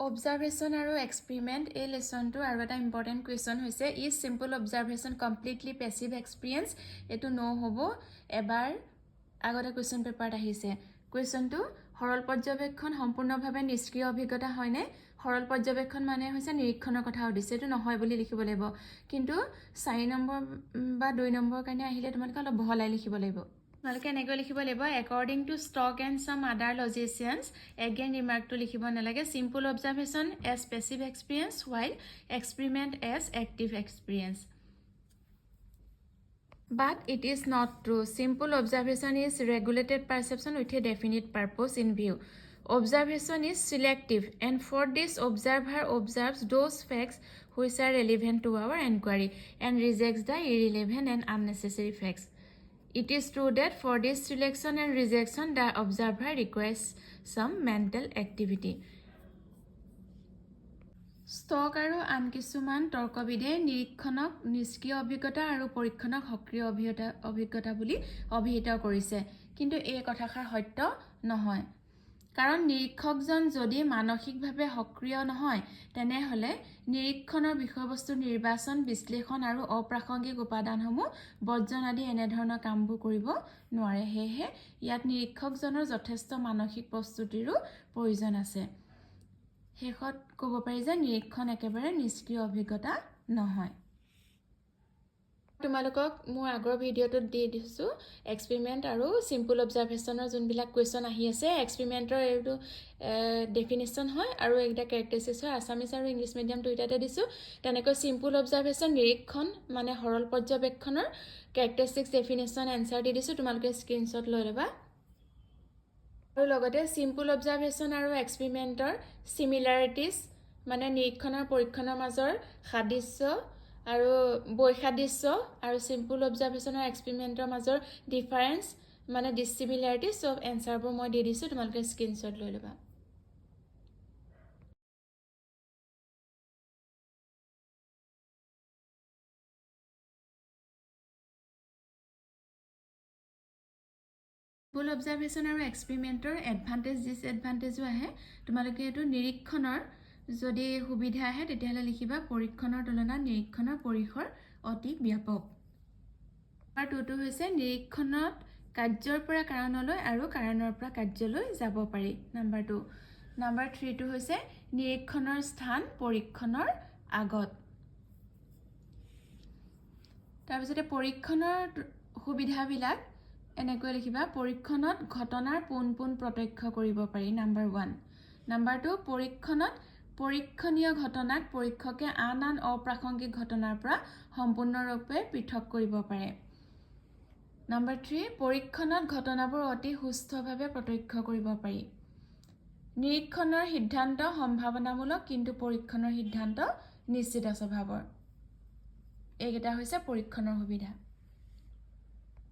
Observation আৰু experiment এই লেসনটো আৰু এটা ইম্পৰ্টেন্ট কুৱেশ্যন হৈছে is simple observation completely passive experience এটো নো হ'ব এবাৰ আগতে কুৱেশ্যন পেপাৰত আহিছে কুৱেশ্যনটো সৰল পৰ্যবেক্ষণ সম্পূৰ্ণভাৱে নিষ্ক্ৰিয় অভিজ্ঞতা হয়নে সৰল পৰ্যবেক্ষণ মানে হৈছে নিৰীক্ষণৰ কথা উদ্দেশ্য এটো নহয় বুলি লিখিব লাগিব কিন্তু 4 নম্বৰ বা 2 নম্বৰ কাৰণে আহিলে তোমালোকে অলপ বহলাই লিখিব লাগিব তোমালোকে এনেকৈ লিখিব লাগিব according to Stock and some other logicians again remark to লিখিব নালাগে simple observation as passive experience while experiment as active experience but it is not true simple observation is regulated perception with a definite purpose in view observation is selective and for this observer observes those facts which are relevant to our inquiry and rejects the irrelevant and unnecessary facts It is true that for this selection and rejection, the observer requires some mental activity. Stock আৰু আন কিছুমান তৰ্কবিদে নিৰীক্ষণক নিষ্ক্ৰিয় অভিজ্ঞতা আৰু পৰীক্ষণক সক্ৰিয় অভিজ্ঞতা বুলি অভিহিত কৰিছে কিন্তু এই কথাষাৰ সত্য নহয় কাৰণ নিৰীক্ষকজন যদি মানসিকভাৱে সক্ৰিয় নহয় তেনেহলে নিৰীক্ষণৰ বিষয়বস্তু নিৰ্বাচন বিশ্লেষণ আৰু অপ্ৰাসংগিক উপাদানসমূহ বৰ্জন আদি এনে ধৰণৰ কামবোৰ কৰিব নোৱাৰে হেহে ইয়াত নিৰীক্ষকজনৰ যথেষ্ট মানসিক প্ৰস্তুতিৰো প্ৰয়োজন আছে হেখত ক'ব পাৰি যে নিৰীক্ষণ একেবাৰে নিষ্ক্ৰিয় অভিজ্ঞতা নহয় তোমালোকক মোৰ আগৰ ভিডিঅটোত দি দিছো এক্সপেৰিমেন্ট আৰু সিম্পল অবজাৰভেশ্যনৰ যোনবিলাক কুৱেশ্যন আহি আছে এক্সপেৰিমেন্টৰ এইটো ডেফিনিশ্যন হয় আৰু একটা ক্যাৰেক্টাৰিষ্টিক্স হয় আসামিজ আৰু ইংলিশ মিডিয়াম দুইটাতে দিছো তেনেকৈ সিম্পল অবজাৰভেশ্যন নিৰীক্ষণ মানে সৰল পৰ্যবেক্ষণৰ ক্যাৰেক্টাৰিষ্টিক্স ডেফিনিশ্যন আনসাৰ দি দিছো তোমালোকে স্ক্ৰিনশ্বট লৈ লবা আৰু লগতে সিম্পল অবজাৰভেশ্যন আৰু এক্সপেৰিমেন্টৰ সিমিলাৰিটিজ মানে নিৰীক্ষণৰ পৰীক্ষণৰ মাজৰ সাদৃশ্য আৰু বৈসাদৃশ্য আৰু সিম্পল অবজাৰভেশ্যন আৰু এক্সপেৰিমেন্টৰ মাজৰ ডিফাৰেন্স মানে ডিসিমিলাৰিটি সব আনসাৰবোৰ মই দি দিছো তোমালোকে স্ক্ৰিনশ্বট লৈ লবা সিম্পল অবজাৰভেশ্যন আৰু এক্সপেৰিমেন্টৰ এডভান্টেজ ডিসএডভান্টেজো আহে তোমালোকে এটো নিৰীক্ষণৰ যদি সুবিধা আহে তেতিয়াহলে লিখিবা পৰীক্ষণৰ তুলনাত নিৰীক্ষণৰ পৰিসৰ অতি ব্যাপক আৰু টুটো হৈছে নিৰীক্ষণত কাৰ্যৰ পৰা কাৰণলৈ আৰু কাৰণৰ পৰা কাৰ্যলৈ যাব পাৰি নাম্বাৰ 2 নাম্বাৰ 3 টো হৈছে নিৰীক্ষণৰ স্থান পৰীক্ষণৰ আগত তাৰ পিছতে পৰীক্ষণৰ সুবিধাবিলাক এনেকৈ লিখিবা পৰীক্ষণত ঘটনাৰ পোনপোন প্ৰত্যক্ষ কৰিব পাৰি নাম্বাৰ 1 নাম্বাৰ 2 পৰীক্ষণত পৰীক্ষণীয় ঘটনাক পৰীক্ষকে আন অপ্ৰাসংগিক ঘটনাৰ পৰা সম্পূৰ্ণৰূপে পৃথক কৰিব পাৰে নাম্বাৰ 3 পৰীক্ষণত ঘটনাবোৰ অতি সুস্থভাৱে প্ৰত্যক্ষ কৰিব পাৰি নিৰীক্ষণৰ সিদ্ধান্ত সম্ভাৱনামূলক কিন্তু পৰীক্ষণৰ সিদ্ধান্ত নিশ্চিত স্বভাৱৰ এইকেইটা হৈছে পৰীক্ষণৰ সুবিধা